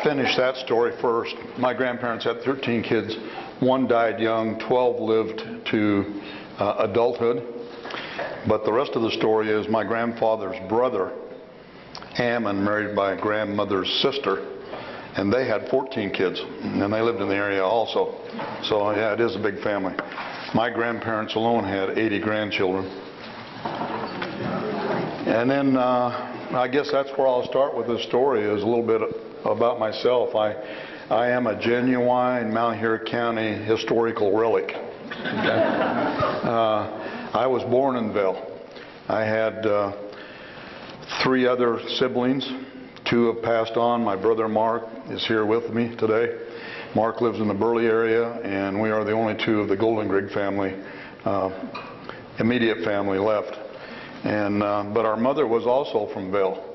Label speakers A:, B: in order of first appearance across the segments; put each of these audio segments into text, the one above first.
A: finish that story first. My grandparents had 13 kids. One died young, 12 lived to adulthood. But the rest of the story is my grandfather's brother, Ammon, married my grandmother's sister, and they had 14 kids, and they lived in the area also. So yeah, it is a big family. My grandparents alone had 80 grandchildren. And then I guess that's where I'll start with this story, is a little bit about myself. I am a genuine Malheur County historical relic. I was born in Vale. I had 3 other siblings. 2 have passed on. My brother Mark is here with me today. Mark lives in the Burley area, and we are the only 2 of the Golden Grigg family, immediate family left. And but our mother was also from Vale.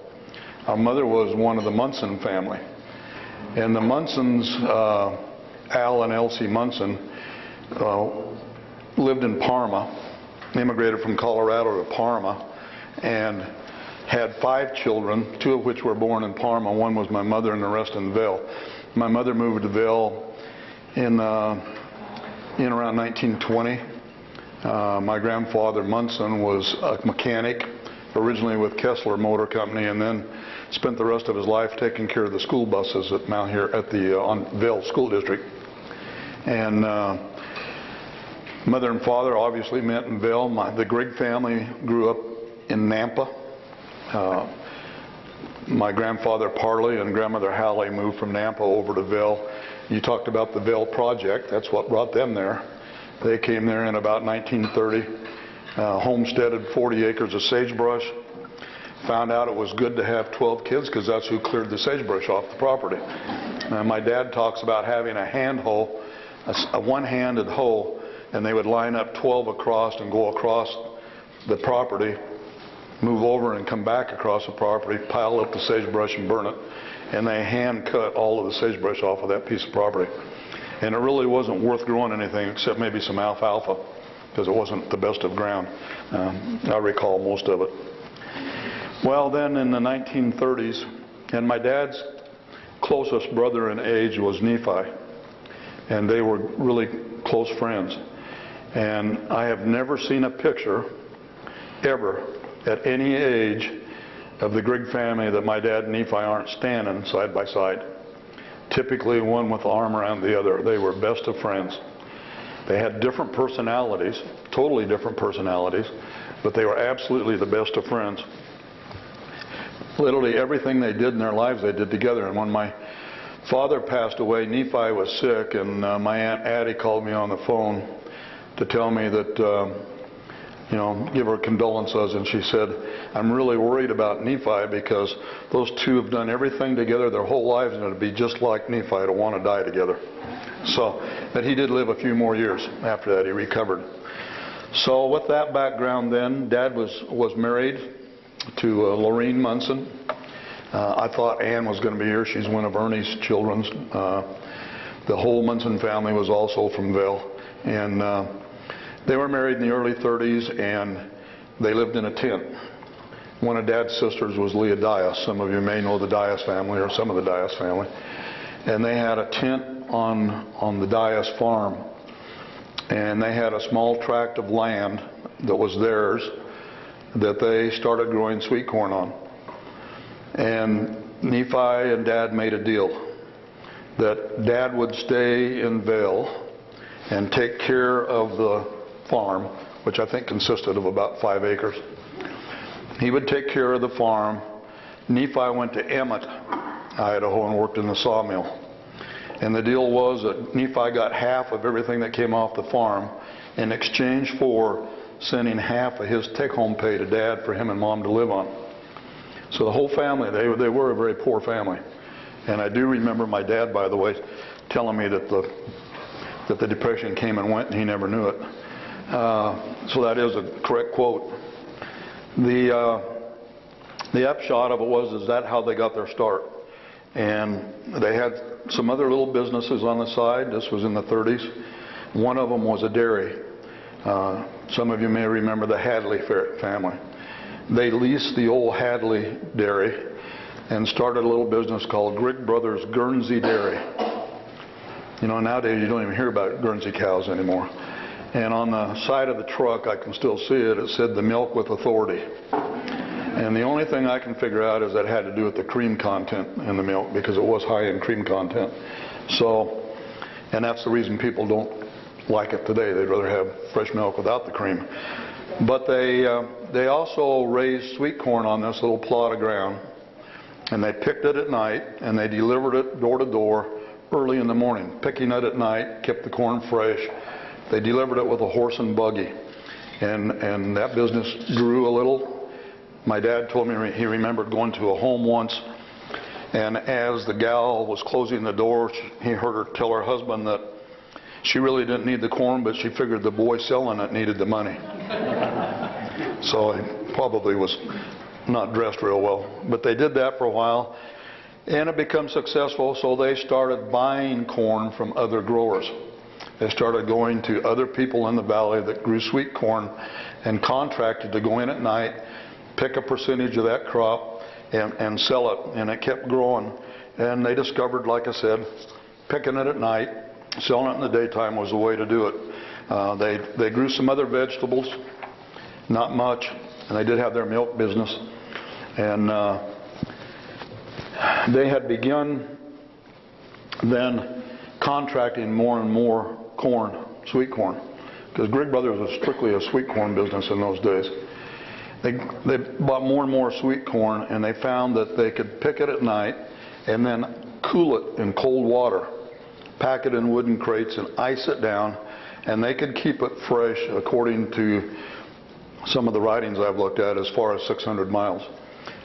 A: Our mother was one of the Munson family. And the Munsons, Al and Elsie Munson, lived in Parma, immigrated from Colorado to Parma, and had 5 children, 2 of which were born in Parma. 1 was my mother and the rest in Vale. My mother moved to Vale in around 1920. My grandfather Munson was a mechanic, originally with Kessler Motor Company, and then spent the rest of his life taking care of the school buses at Malheur, at the Vale School District. And mother and father obviously met in Vale. The Grigg family grew up in Nampa. My grandfather Parley and grandmother Hallie moved from Nampa over to Vale. You talked about the Vale Project. That's what brought them there. They came there in about 1930, homesteaded 40 acres of sagebrush, found out it was good to have 12 kids because that's who cleared the sagebrush off the property. My dad talks about having a hand hoe, a one-handed hoe, and they would line up 12 across and go across the property, move over and come back across the property, pile up the sagebrush and burn it, and they hand cut all of the sagebrush off of that piece of property. And it really wasn't worth growing anything except maybe some alfalfa, because it wasn't the best of ground. I recall most of it. Well, then in the 1930s, and my dad's closest brother in age was Nephi, and they were really close friends. And I have never seen a picture, ever, at any age, of the Grigg family that my dad and Nephi aren't standing side by side. Typically one with the arm around the other. They were best of friends. They had different personalities, totally different personalities, but they were absolutely the best of friends. Literally everything they did in their lives they did together. And when my father passed away, Nephi was sick, and my Aunt Addie called me on the phone to tell me that, give her condolences, and she said, I'm really worried about Nephi because those 2 have done everything together their whole lives, and it'd be just like Nephi to want to die together. So, but he did live a few more years after that. He recovered. So with that background then, Dad was married to Lorene Munson. I thought Ann was going to be here. She's one of Ernie's children. The whole Munson family was also from Vale. And they were married in the early 30s, and they lived in a tent. One of Dad's sisters was Leah Dias. Some of you may know the Dias family, or some of the Dias family. And they had a tent on the Dias farm. And they had a small tract of land that was theirs that they started growing sweet corn on. And Nephi and Dad made a deal that Dad would stay in Vale and take care of the farm, which I think consisted of about 5 acres. He would take care of the farm. Nephi went to Emmett, Idaho, and worked in the sawmill. And the deal was that Nephi got half of everything that came off the farm in exchange for sending half of his take-home pay to Dad for him and Mom to live on. So the whole family, they were a very poor family. And I do remember my dad, by the way, telling me that the Depression came and went and he never knew it. So that is a correct quote. The upshot of it is that how they got their start. And they had some other little businesses on the side. This was in the 30s. One of them was a dairy. Some of you may remember the Hadley family. They leased the old Hadley dairy and started a little business called Grigg Brothers Guernsey Dairy. You know, nowadays you don't even hear about Guernsey cows anymore. And on the side of the truck, I can still see it, it said the milk with authority. And the only thing I can figure out is that it had to do with the cream content in the milk, because it was high in cream content. So, and that's the reason people don't like it today. They'd rather have fresh milk without the cream. But they also raised sweet corn on this little plot of ground, and they picked it at night, and they delivered it door to door early in the morning. Picking it at night kept the corn fresh. They delivered it with a horse and buggy, and that business grew a little. My dad told me he remembered going to a home once, and as the gal was closing the door, he heard her tell her husband that she really didn't need the corn, but she figured the boy selling it needed the money. So he probably was not dressed real well. But they did that for a while, and it became successful, so they started buying corn from other growers. They started going to other people in the valley that grew sweet corn and contracted to go in at night, pick a percentage of that crop, and sell it. And it kept growing. And they discovered, like I said, picking it at night, selling it in the daytime was the way to do it. They grew some other vegetables, not much, and they did have their milk business. And they had begun then contracting more and more corn, sweet corn, because Grigg Brothers was strictly a sweet corn business in those days. They bought more and more sweet corn, and they found that they could pick it at night and then cool it in cold water, pack it in wooden crates and ice it down, and they could keep it fresh according to some of the writings I've looked at as far as 600 miles.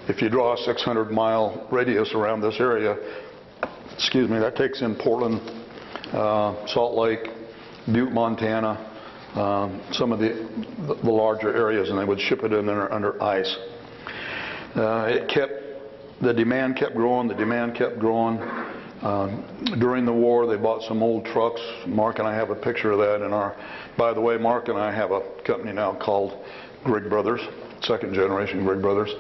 A: If you draw a 600-mile radius around this area, excuse me, that takes in Portland, Salt Lake, Butte, Montana, some of the larger areas, and they would ship it in there under ice. The demand kept growing, during the war, they bought some old trucks. Mark and I have a picture of that in our, by the way, Mark and I have a company now called Grigg Brothers, second generation Grigg Brothers,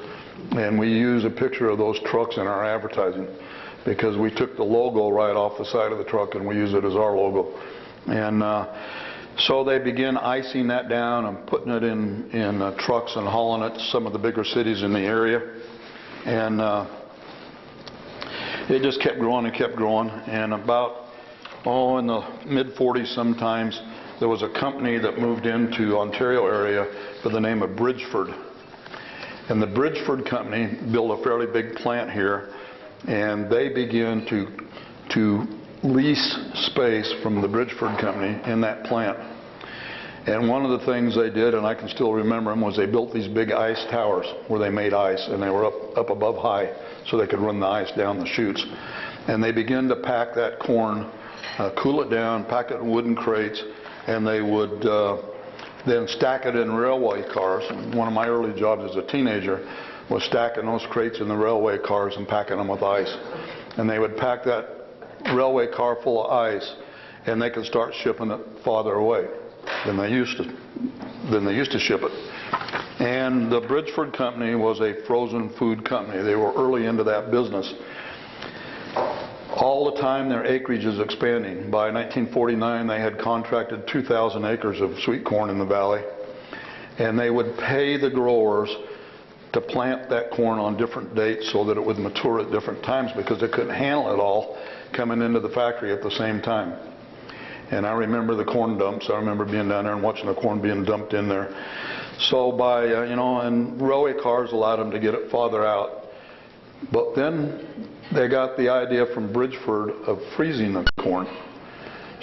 A: and we use a picture of those trucks in our advertising, because we took the logo right off the side of the truck and we use it as our logo. And so they began icing that down and putting it in trucks and hauling it to some of the bigger cities in the area. And it just kept growing and kept growing. And about, in the mid-40s sometimes, there was a company that moved into Ontario area by the name of Bridgeford. And the Bridgeford company built a fairly big plant here, and they began to lease space from the Bridgeford company in that plant. And one of the things they did, and I can still remember them, was they built these big ice towers where they made ice, and they were up above high so they could run the ice down the chutes. And they began to pack that corn, cool it down, pack it in wooden crates, and they would then stack it in railway cars. And one of my early jobs as a teenager was stacking those crates in the railway cars and packing them with ice. And they would pack that railway car full of ice, and they could start shipping it farther away than they used to ship it. And the Bridgeford company was a frozen food company. They were early into that business. All the time their acreage is expanding. By 1949 they had contracted 2,000 acres of sweet corn in the valley, and they would pay the growers to plant that corn on different dates so that it would mature at different times, because they couldn't handle it all coming into the factory at the same time. And I remember the corn dumps. I remember being down there and watching the corn being dumped in there. So by, and railway cars allowed them to get it farther out. But then they got the idea from Bridgeford of freezing the corn.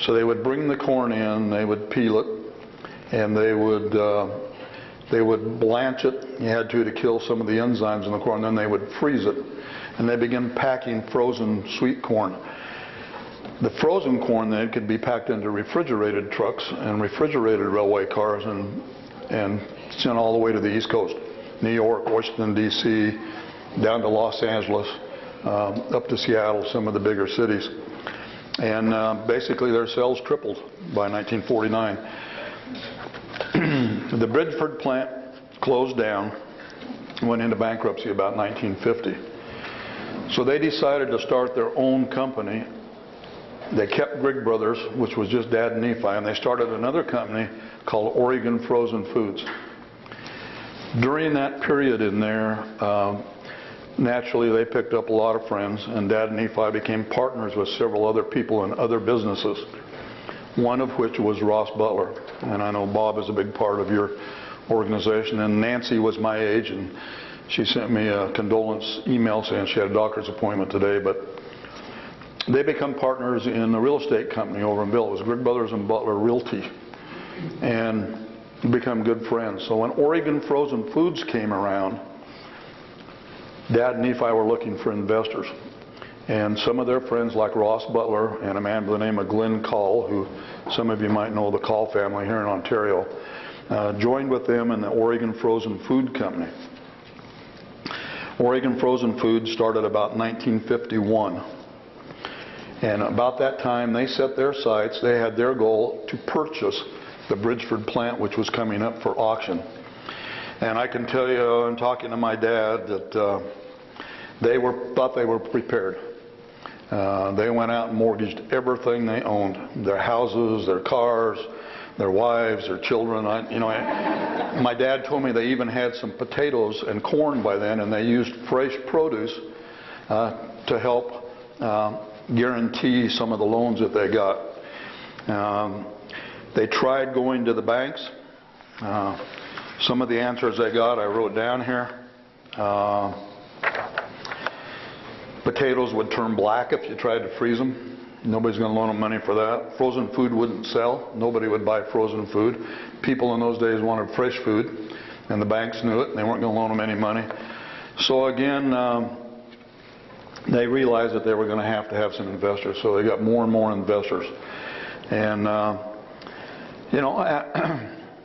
A: So they would bring the corn in, they would peel it, and they would blanch it. You had to kill some of the enzymes in the corn. Then they would freeze it, and they began packing frozen sweet corn. The frozen corn then could be packed into refrigerated trucks and refrigerated railway cars and sent all the way to the East Coast, New York, Washington D.C., down to Los Angeles, up to Seattle, some of the bigger cities. And basically their sales tripled by 1949. The Bridgeford plant closed down, went into bankruptcy about 1950. So they decided to start their own company. They kept Grigg Brothers, which was just Dad and Nephi, and they started another company called Oregon Frozen Foods. During that period in there, naturally they picked up a lot of friends, and Dad and Nephi became partners with several other people in other businesses, one of which was Ross Butler. And I know Bob is a big part of your organization, and Nancy was my age, and she sent me a condolence email saying she had a doctor's appointment today. But they become partners in a real estate company over in Vale. It was Grigg Brothers and Butler Realty, and become good friends. So when Oregon Frozen Foods came around, Dad and Nephi were looking for investors. And some of their friends, like Ross Butler and a man by the name of Glenn Call, who some of you might know, the Call family here in Ontario, joined with them in the Oregon Frozen Food Company. Oregon Frozen Foods started about 1951. And about that time, they set their sights. They had their goal to purchase the Bridgeford plant, which was coming up for auction. And I can tell you, in talking to my dad, that thought they were prepared. They went out and mortgaged everything they owned: their houses, their cars, their wives, their children. My dad told me they even had some potatoes and corn by then, and they used fresh produce to help guarantee some of the loans that they got. They tried going to the banks. Some of the answers they got I wrote down here. Potatoes would turn black if you tried to freeze them. Nobody's going to loan them money for that. Frozen food wouldn't sell. Nobody would buy frozen food. People in those days wanted fresh food, and the banks knew it, and they weren't going to loan them any money. So again, they realized that they were going to have some investors. So they got more and more investors. And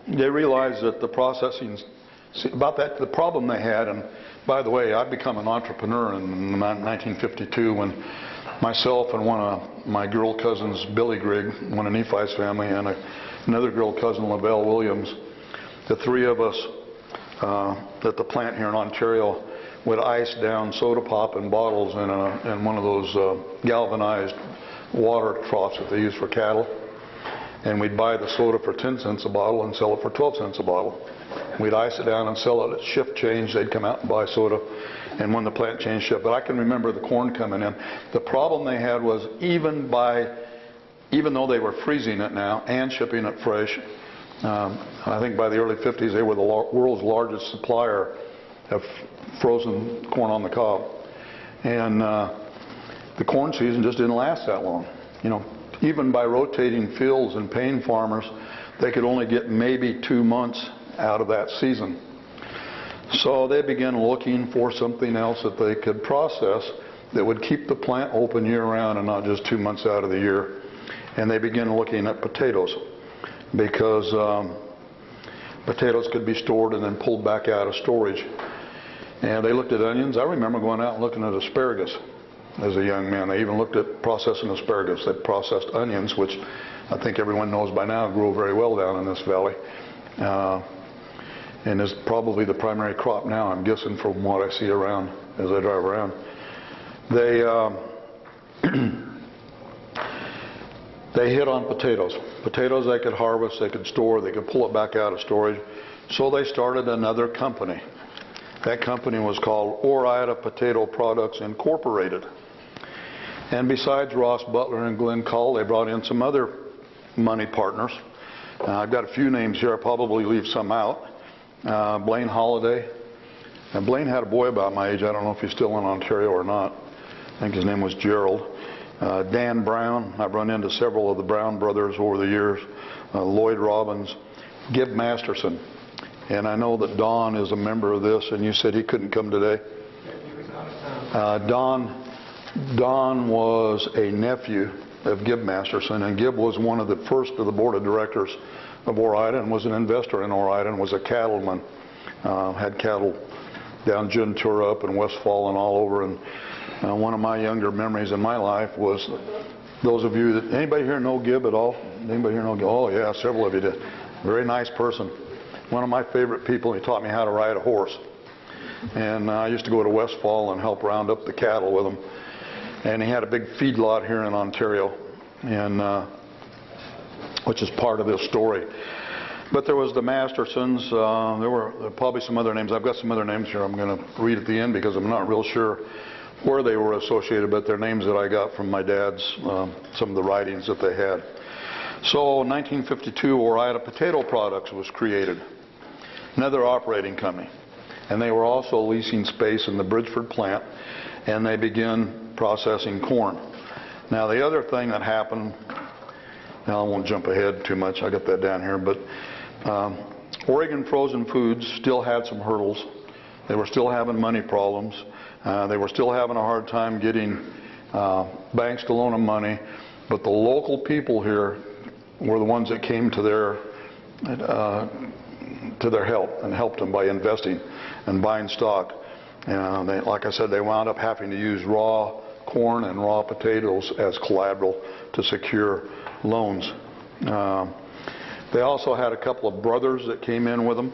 A: they realized that the processing, the problem they had, and by the way, I'd become an entrepreneur in 1952 when myself and one of my girl cousins, Billy Grigg, one of Nephi's family, and another girl cousin, Lavelle Williams, the three of us at the plant here in Ontario would ice down soda pop in bottles in one of those galvanized water troughs that they use for cattle. And we'd buy the soda for 10 cents a bottle and sell it for 12 cents a bottle. We'd ice it down and sell it. At shift change, they'd come out and buy soda. And when the plant changed shift, but I can remember the corn coming in. The problem they had was even though they were freezing it now and shipping it fresh, I think by the early 50s they were the world's largest supplier of frozen corn on the cob. And the corn season just didn't last that long. Even by rotating fields and paying farmers, they could only get maybe 2 months out of that season. So they began looking for something else that they could process that would keep the plant open year-round and not just 2 months out of the year. And they began looking at potatoes, because potatoes could be stored and then pulled back out of storage. And they looked at onions. I remember going out and looking at asparagus as a young man. They even looked at processing asparagus. They processed onions, which I think everyone knows by now grow very well down in this valley. And is probably the primary crop now, I'm guessing, from what I see around as I drive around. They hit on potatoes. Potatoes they could harvest, they could store, they could pull it back out of storage. So they started another company. That company was called Ore-Ida Potato Products Incorporated. And besides Ross Butler and Glenn Call, they brought in some other money partners. I've got a few names here. I'll probably leave some out. Blaine Holiday. And Blaine had a boy about my age. I don't know if he's still in Ontario or not. I think his name was Gerald. Dan Brown. I've run into several of the Brown brothers over the years. Lloyd Robbins. Gib Masterson. And I know that Don is a member of this, and you said he couldn't come today. Don was a nephew of Gib Masterson, and Gib was one of the first of the board of directors of Ore-Ida and was an investor in Ore-Ida and was a cattleman. Had cattle down Gentura, up in Westfall and all over. And one of my younger memories in my life was, those of you that, anybody here know Gib at all? Anybody here know Gib? Oh yeah, several of you did. Very nice person. One of my favorite people. He taught me how to ride a horse. And I used to go to Westfall and help round up the cattle with him. And he had a big feedlot here in Ontario, and which is part of this story. But there was the Mastersons. There were probably some other names. I've got some other names here I'm going to read at the end because I'm not real sure where they were associated, but they're names that I got from my dad's, some of the writings that they had. So in 1952, Ore-Ida Potato Products was created, another operating company. And they were also leasing space in the Bridgeford plant, and they began processing corn. Now the other thing that happened, now I won't jump ahead too much, I got that down here, but Oregon Frozen Foods still had some hurdles. They were still having money problems. They were still having a hard time getting banks to loan them money, but the local people here were the ones that came to their help and helped them by investing and buying stock. And they, like I said, they wound up having to use raw corn and raw potatoes as collateral to secure loans. They also had a couple of brothers that came in with them,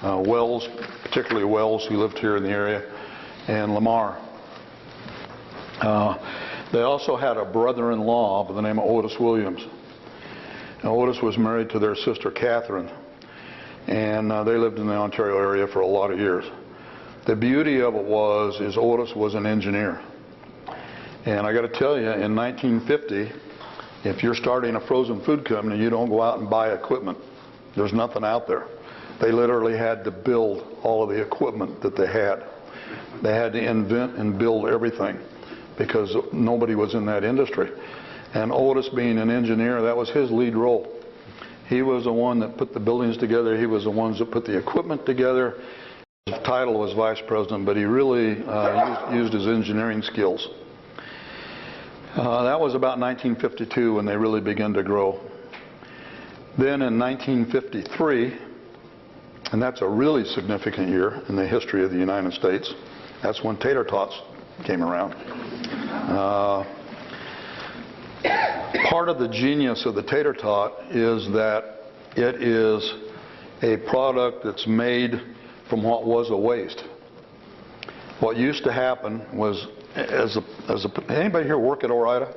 A: Wells, particularly Wells, who lived here in the area, and Lamar. They also had a brother-in-law by the name of Otis Williams. Now, Otis was married to their sister Catherine, and they lived in the Ontario area for a lot of years. The beauty of it is Otis was an engineer. And I got to tell you, in 1950, if you're starting a frozen food company, you don't go out and buy equipment. There's nothing out there. They literally had to build all of the equipment that they had. They had to invent and build everything because nobody was in that industry. And Otis, being an engineer, that was his lead role. He was the one that put the buildings together. He was the ones that put the equipment together. His title was vice president, but he really used his engineering skills. That was about 1952 when they really began to grow. Then in 1953, and that's a really significant year in the history of the United States, that's when Tater-Tots came around. Part of the genius of the Tater-Tot is that it is a product that's made from what was a waste. What used to happen was, anybody here work at Ore-Ida?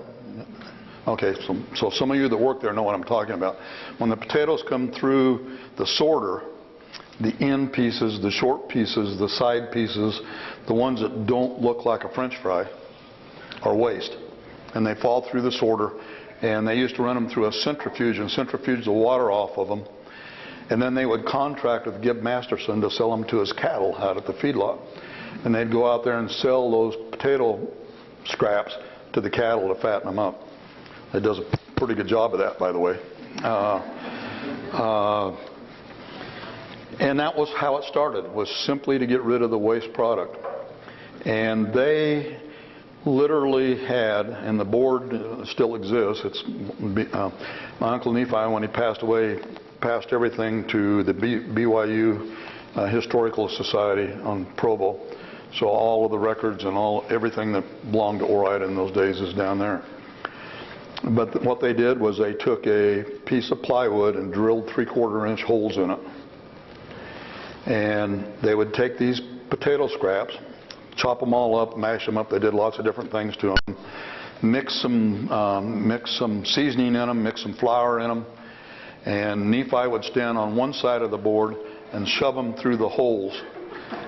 A: Okay, so some of you that work there know what I'm talking about. When the potatoes come through the sorter, the end pieces, the short pieces, the side pieces, the ones that don't look like a French fry, are waste. And they fall through the sorter, and they used to run them through a centrifuge and centrifuge the water off of them. And then they would contract with Gib Masterson to sell them to his cattle out at the feedlot. And they'd go out there and sell those potato scraps to the cattle to fatten them up. It does a pretty good job of that, by the way. And that was how it started, was simply to get rid of the waste product. And they literally had, and the board still exists, it's my Uncle Nephi, when he passed away, passed everything to the BYU Historical Society on Provo. So all of the records and everything that belonged to Ore-Ida in those days is down there. But what they did was they took a piece of plywood and drilled 3/4-inch holes in it. And they would take these potato scraps, chop them all up, mash them up. They did lots of different things to them. Mix some seasoning in them, mix some flour in them. And Nephi would stand on one side of the board and shove them through the holes.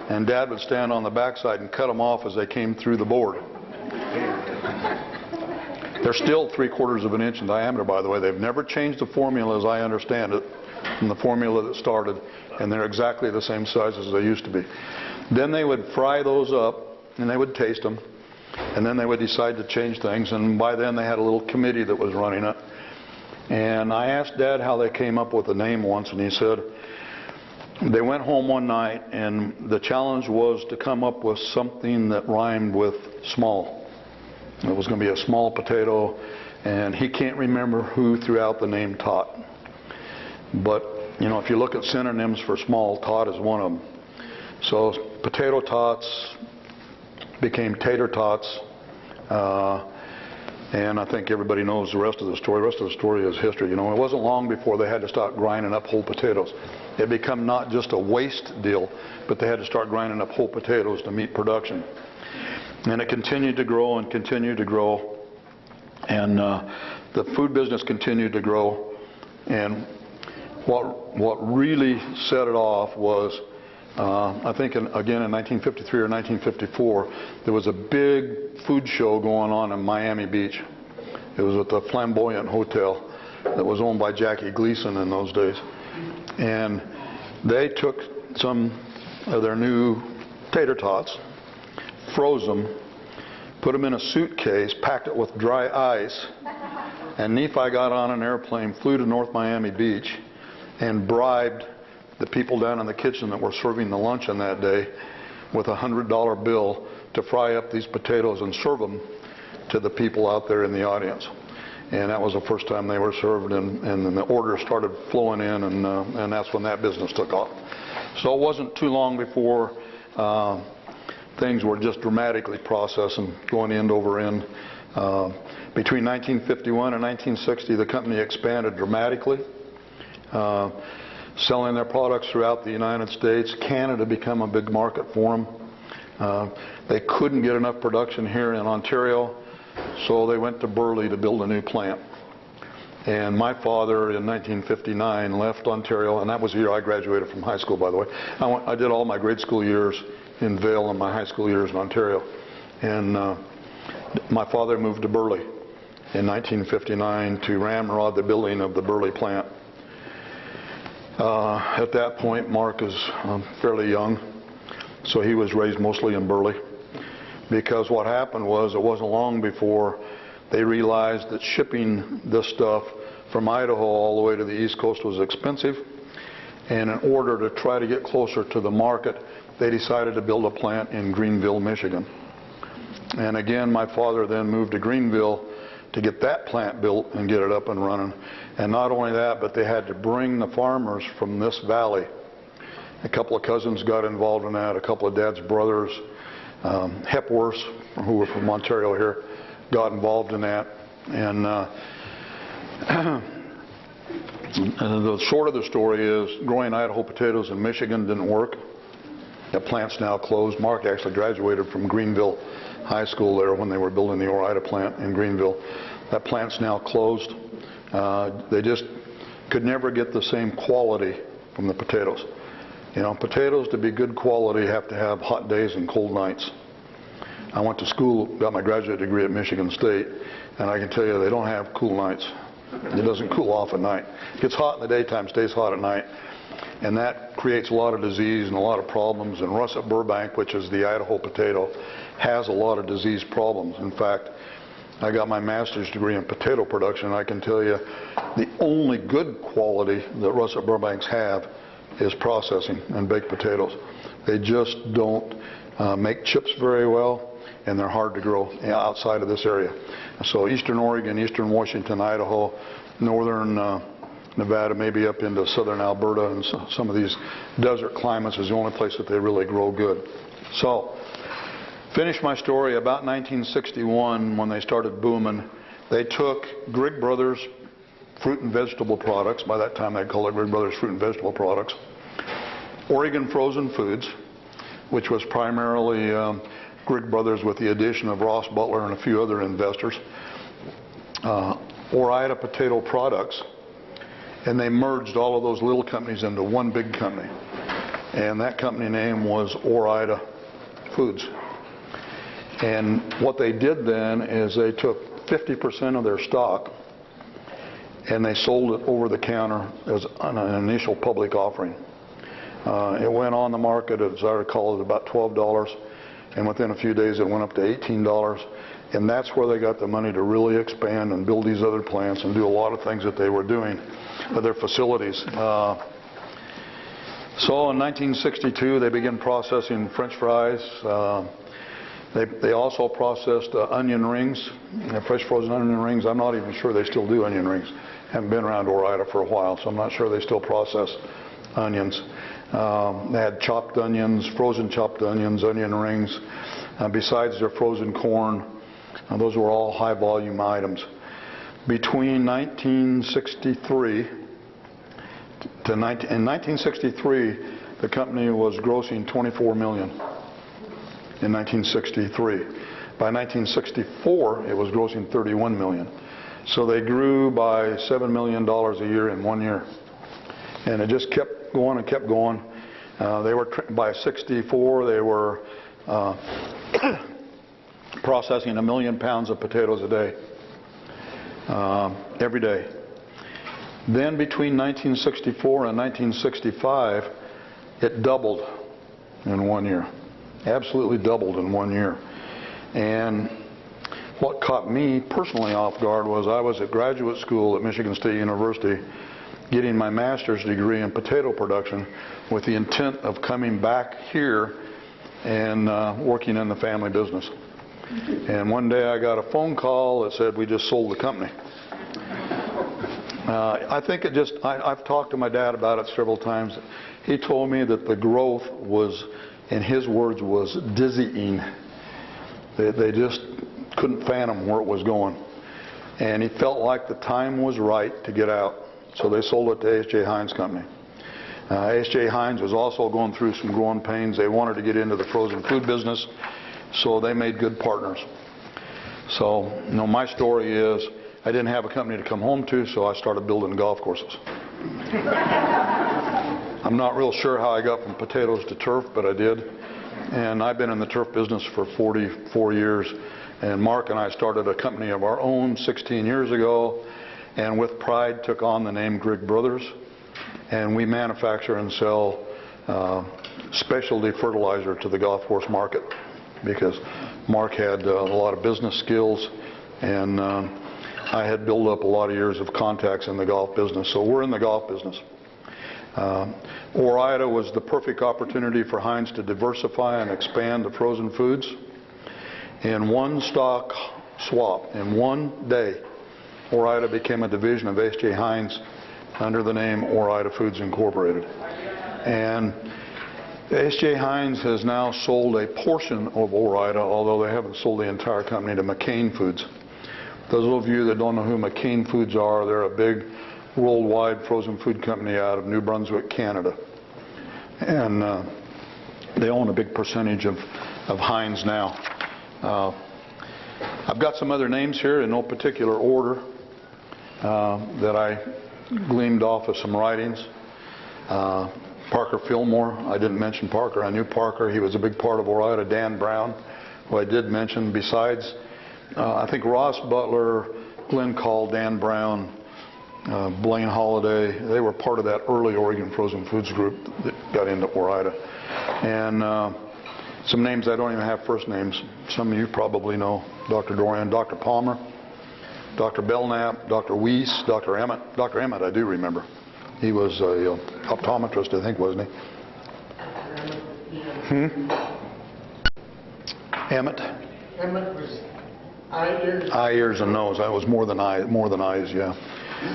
A: And Dad would stand on the back side and cut them off as they came through the board. They're still 3/4 of an inch in diameter, by the way. They've never changed the formula, as I understand it, from the formula that started. And they're exactly the same size as they used to be. Then they would fry those up, and they would taste them. And then they would decide to change things. And by then they had a little committee that was running it. And I asked Dad how they came up with the name once, and he said they went home one night, and the challenge was to come up with something that rhymed with small. It was going to be a small potato, and he can't remember who threw out the name Tot. But, you know, if you look at synonyms for small, Tot is one of them. So potato tots became Tater-Tots. And I think everybody knows the rest of the story. The rest of the story is history. You know, it wasn't long before they had to start grinding up whole potatoes. It had become not just a waste deal, but they had to start grinding up whole potatoes to meet production. And it continued to grow and continued to grow. And the food business continued to grow. And what really set it off was, I think again in 1953 or 1954, there was a big food show going on in Miami Beach. It was at the Flamboyant Hotel that was owned by Jackie Gleason in those days. And they took some of their new tater-tots, froze them, put them in a suitcase, packed it with dry ice, and Nephi got on an airplane, flew to North Miami Beach, and bribed the people down in the kitchen that were serving the luncheon that day with a $100 bill to fry up these potatoes and serve them to the people out there in the audience. And that was the first time they were served, and then the orders started flowing in, and that's when that business took off. So it wasn't too long before things were just dramatically processing, going end over end. Between 1951 and 1960, the company expanded dramatically, selling their products throughout the United States. Canada became a big market for them. They couldn't get enough production here in Ontario, so they went to Burley to build a new plant. And my father in 1959 left Ontario, and that was the year I graduated from high school, by the way. I did all my grade school years in Vale and my high school years in Ontario. And my father moved to Burley in 1959 to ramrod the building of the Burley plant. At that point, Mark is fairly young, so he was raised mostly in Burley. Because what happened was, it wasn't long before they realized that shipping this stuff from Idaho all the way to the East Coast was expensive. And in order to try to get closer to the market, they decided to build a plant in Greenville, Michigan. And again, my father then moved to Greenville to get that plant built and get it up and running. And not only that, but they had to bring the farmers from this valley. A couple of cousins got involved in that, a couple of Dad's brothers, Hepworths, who were from Ontario here, got involved in that. And the short of the story is, growing Idaho potatoes in Michigan didn't work. The plant's now closed. Mark actually graduated from Greenville High School there when they were building the Ore-Ida plant in Greenville. That plant's now closed. They just could never get the same quality from the potatoes. You know, potatoes to be good quality have to have hot days and cold nights. I went to school, got my graduate degree at Michigan State, and I can tell you they don't have cool nights. It doesn't cool off at night. It gets hot in the daytime, stays hot at night. And that creates a lot of disease and a lot of problems. And Russet Burbank, which is the Idaho potato, has a lot of disease problems. In fact, I got my master's degree in potato production, and I can tell you the only good quality that Russet Burbanks have is processing and baked potatoes. They just don't make chips very well, and they're hard to grow outside of this area. So eastern Oregon, eastern Washington, Idaho, northern Nevada, maybe up into southern Alberta, and some of these desert climates is the only place that they really grow good. So, finish my story. About 1961, when they started booming, they took Grigg Brothers Fruit and Vegetable Products. By that time, they called it Grigg Brothers Fruit and Vegetable Products. Oregon Frozen Foods, which was primarily Grigg Brothers with the addition of Ross Butler and a few other investors. Ore-Ida Potato Products. And they merged all of those little companies into one big company. And that company name was Ore-Ida Foods. And what they did then is they took 50% of their stock and they sold it over the counter as an initial public offering. It went on the market, as I recall, at about $12, and within a few days it went up to $18. And that's where they got the money to really expand and build these other plants and do a lot of things that they were doing at their facilities. So in 1962 they began processing French fries. They also processed onion rings, fresh frozen onion rings. I'm not even sure they still do onion rings. Haven't been around Ore-Ida for a while, so I'm not sure they still process onions. They had chopped onions, frozen chopped onions, onion rings. Besides their frozen corn, Those were all high volume items. Between 1963 in 1963, the company was grossing $24 million in 1963. By 1964, it was grossing $31 million. So they grew by $7 million a year in 1 year. And it just kept going and kept going. They were, by 64, they were processing 1 million pounds of potatoes a day, every day. Then between 1964 and 1965, it doubled in 1 year. Absolutely doubled in 1 year. And what caught me personally off guard was I was at graduate school at Michigan State University getting my master's degree in potato production with the intent of coming back here and working in the family business. And one day I got a phone call that said we just sold the company. I think it just, I've talked to my dad about it several times. He told me that the growth was, in his words, was dizzying. They just couldn't fathom where it was going. And he felt like the time was right to get out. So they sold it to H.J. Heinz Company. H.J. Heinz was also going through some growing pains. They wanted to get into the frozen food business, so they made good partners. So, you know, my story is I didn't have a company to come home to, so I started building golf courses. I'm not real sure how I got from potatoes to turf, but I did. And I've been in the turf business for 44 years. And Mark and I started a company of our own 16 years ago, and with pride took on the name Grigg Brothers. And we manufacture and sell specialty fertilizer to the golf course market, because Mark had a lot of business skills, and I had built up a lot of years of contacts in the golf business. So we're in the golf business. Ore-Ida was the perfect opportunity for Heinz to diversify and expand the frozen foods. In one stock swap, in one day, Ore-Ida became a division of H.J. Heinz under the name Ore-Ida Foods Incorporated. And H.J. Heinz has now sold a portion of Ore-Ida, although they haven't sold the entire company, to McCain Foods. Those of you that don't know who McCain Foods are, they're a big worldwide frozen food company out of New Brunswick, Canada. And they own a big percentage of Heinz now. I've got some other names here in no particular order that I gleaned off of some writings. Parker Fillmore, I didn't mention Parker. I knew Parker. He was a big part of Ore-Ida. Dan Brown, who I did mention. Besides, I think Ross Butler, Glenn Call, Dan Brown, Blaine Holiday, they were part of that early Oregon Frozen Foods group that got into Ore-Ida. And some names I don't even have first names. Some of you probably know Dr. Dorian, Dr. Palmer, Dr. Belknap, Dr. Weiss, Dr. Emmett. Dr. Emmett I do remember. He was an optometrist, I think, wasn't he? Emmett?
B: Emmett was eye, ears.
A: Eye, ears, and nose. That was more than eyes, yeah.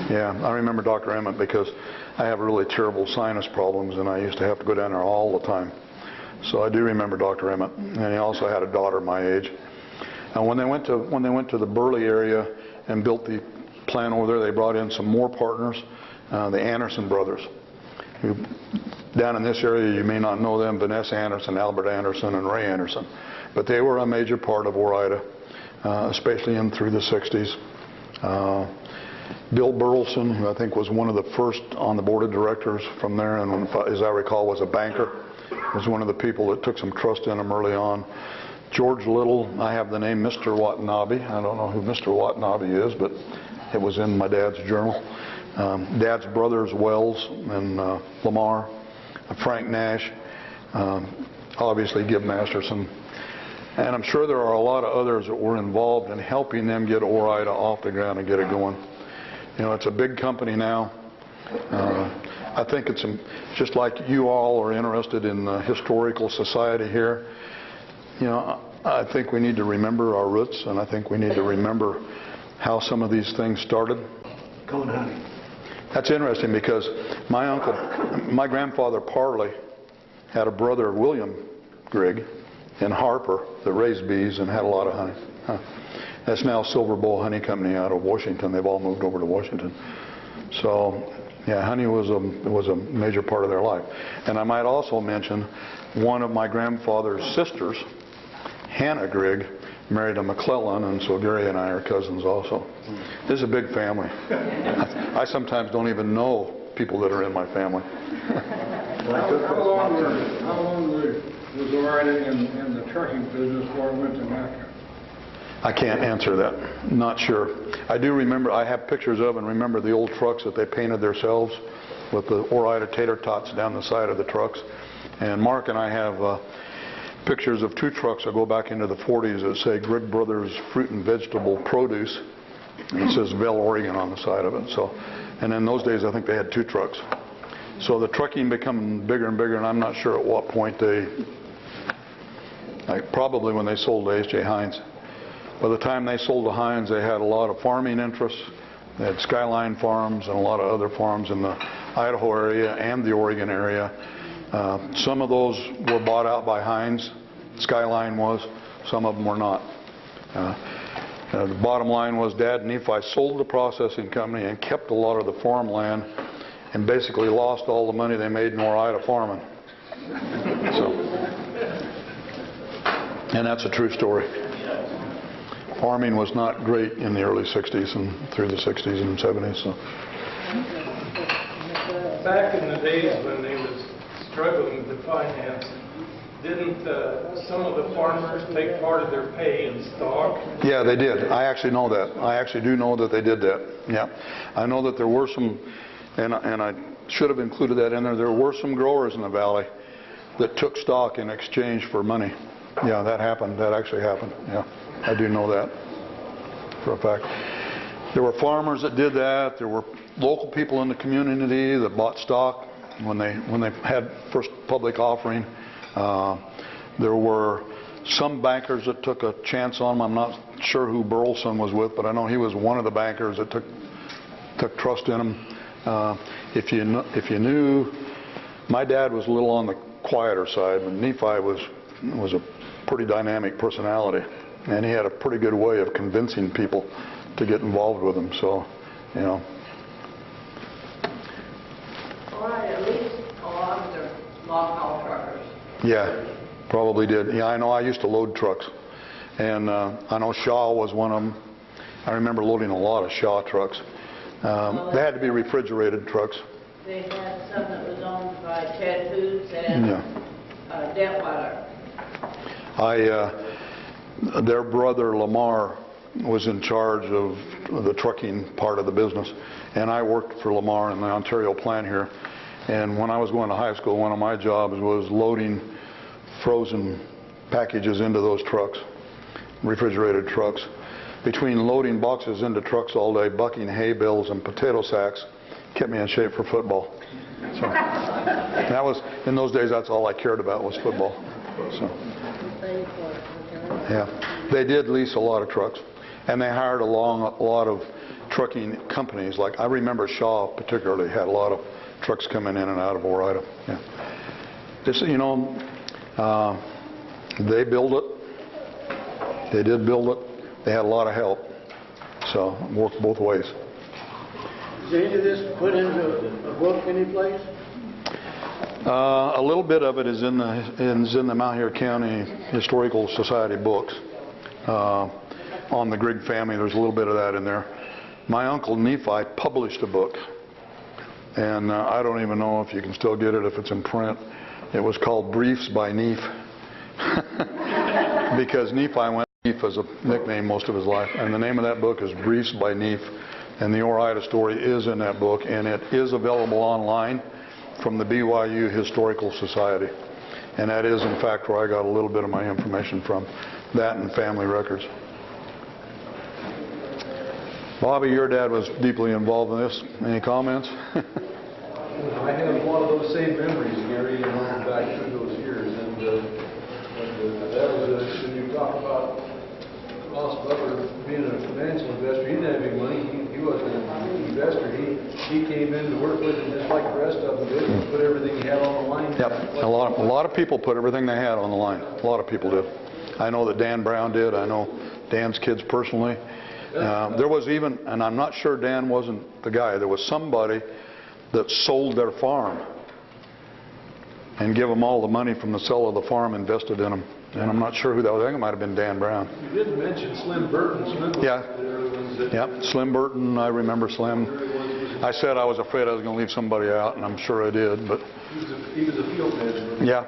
A: Yeah, I remember Dr. Emmett because I have really terrible sinus problems, and I used to have to go down there all the time. So I do remember Dr. Emmett, and he also had a daughter my age. And when they went to the Burley area and built the plant over there, they brought in some more partners, the Anderson brothers, who down in this area you may not know them, Vanessa Anderson, Albert Anderson, and Ray Anderson, but they were a major part of Ore-Ida, especially in through the 60s. Bill Burleson, who I think was one of the first on the board of directors from there, and as I recall was a banker, was one of the people that took some trust in him early on. George Little, I have the name Mr. Watanabe. I don't know who Mr. Watanabe is, but it was in my dad's journal. Dad's brothers, Wells and Lamar, Frank Nash, obviously Gib Masterson. And I'm sure there are a lot of others that were involved in helping them get Ore-Ida off the ground and get it going. You know, it's a big company now. I think it's just like you all are interested in the historical society here. You know, I think we need to remember our roots, and I think we need to remember how some of these things started.
B: Cone hunting.
A: That's interesting because my grandfather Parley had a brother, William Grigg, in Harper that raised bees and had a lot of honey. That's now Silver Bowl Honey Company out of Washington. They've all moved over to Washington. So, yeah, honey was a major part of their life. And I might also mention one of my grandfather's sisters, Hannah Grigg, married a McClellan, and so Gary and I are cousins also. This is a big family. I sometimes don't even know people that are in my family.
C: How long was the riding in the trucking business before it went to Mecca?
A: I can't answer that. Not sure. I do remember, I have pictures of and remember the old trucks that they painted themselves with the Ore-Ida Tater-Tots down the side of the trucks. And Mark and I have pictures of 2 trucks that go back into the 40s that say Grigg Brothers Fruit and Vegetable Produce. And it says Vale, Oregon on the side of it. So, and in those days I think they had 2 trucks. So the trucking becoming bigger and bigger, and I'm not sure at what point probably when they sold to H.J. Heinz. By the time they sold to Heinz, they had a lot of farming interests. They had Skyline Farms and a lot of other farms in the Idaho area and the Oregon area. Some of those were bought out by Heinz. Skyline was. Some of them were not. The bottom line was Dad Nephi sold the processing company and kept a lot of the farmland and basically lost all the money they made in Ore-Ida farming. And that's a true story. Farming was not great in the early 60s and through the 60s and 70s. So.
D: Back in the days when they was struggling to finance, didn't some of the farmers take part of their pay in stock?
A: Yeah, they did. I actually know that. I actually do know that they did that. Yeah. I know that there were some, and I should have included that in there, there were some growers in the valley that took stock in exchange for money. Yeah, that happened. That actually happened. Yeah, I do know that for a fact. There were farmers that did that. There were local people in the community that bought stock when they had first public offering. There were some bankers that took a chance on them. I'm not sure who Burleson was with, but I know he was one of the bankers that took trust in them. If you knew, my dad was a little on the quieter side, but Nephi was a pretty dynamic personality, and he had a pretty good way of convincing people to get involved with him. So, you know.
E: All right, at least a lot of them are long haul truckers.
A: Yeah, probably did. Yeah, I know I used to load trucks, and I know Shaw was one of them. I remember loading a lot of Shaw trucks. They had to be refrigerated trucks.
E: They had some that was owned by Ted Hoots and Detweiler.
A: Their brother Lamar was in charge of the trucking part of the business, and I worked for Lamar in the Ontario plant here. And when I was going to high school, one of my jobs was loading frozen packages into those trucks, refrigerated trucks. Between loading boxes into trucks all day, bucking hay bales and potato sacks, kept me in shape for football. So that was, in those days, that's all I cared about was football. So yeah, they did lease a lot of trucks, and they hired a lot of trucking companies. Like I remember Shaw particularly had a lot of trucks coming in and out of Ore-Ida. Yeah, just you know, they built it. They did build it. They had a lot of help, so it worked both ways.
B: Is any of this put into a book any place?
A: A little bit of it is in the Malheur County Historical Society books. On the Grigg family, there's a little bit of that in there. My uncle Nephi published a book, and I don't even know if you can still get it if it's in print. It was called Briefs by Nephi, because Nephi went Nephi as a nickname most of his life, and the name of that book is Briefs by Nephi, and the Ore-Ida story is in that book, and it is available online from the BYU Historical Society, and that is in fact where I got a little bit of my information from, that and family records. Bobby, your dad was deeply involved in this. Any comments?
F: I have a lot of those same memories, Gary, and looking back through those years, and that was when you talk about Ross Butler being a financial investor. He didn't have any money. He wasn't an investor. He came in to work with him just like the rest of them did. Put everything he had on the line.
A: Yep. A lot of people put everything they had on the line. A lot of people did. I know that Dan Brown did. I know Dan's kids personally. There was even, and I'm not sure Dan wasn't the guy, there was somebody that sold their farm and give them all the money from the sale of the farm invested in them. And I'm not sure who that was. I think it might have been Dan Brown.
F: You didn't mention Slim Burton. Slim was
A: Yeah.
F: one of the early ones that-
A: Yep, Slim Burton, I remember Slim. I said I was afraid I was going to leave somebody out, and I'm sure I did, but
F: He was a field manager.
A: yeah.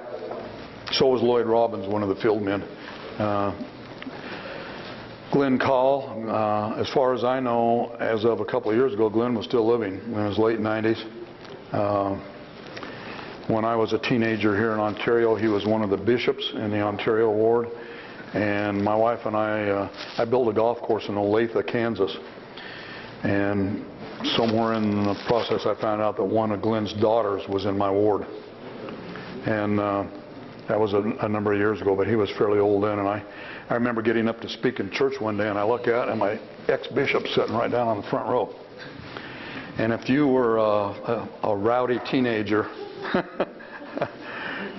A: So was Lloyd Robbins, one of the field men. Glenn Call, as far as I know, as of a couple of years ago, Glenn was still living in his late 90s. When I was a teenager here in Ontario, he was one of the bishops in the Ontario ward. And my wife and I built a golf course in Olathe, Kansas. And somewhere in the process, I found out that one of Glenn's daughters was in my ward. And that was a number of years ago, but he was fairly old then. And I remember getting up to speak in church one day, and I look out, and my ex-bishop sitting right down on the front row. And if you were a rowdy teenager,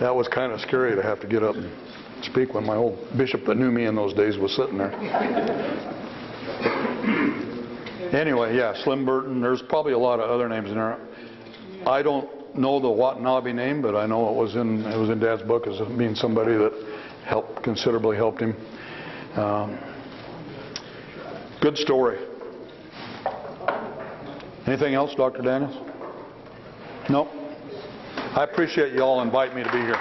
A: that was kind of scary to have to get up and speak when my old bishop that knew me in those days was sitting there. Anyway, yeah, Slim Burton. There's probably a lot of other names in there. I don't know the Watanabe name, but I know it was in Dad's book as being somebody that considerably helped him. Good story. Anything else, Dr. Daniels? No? I appreciate you all inviting me to be here.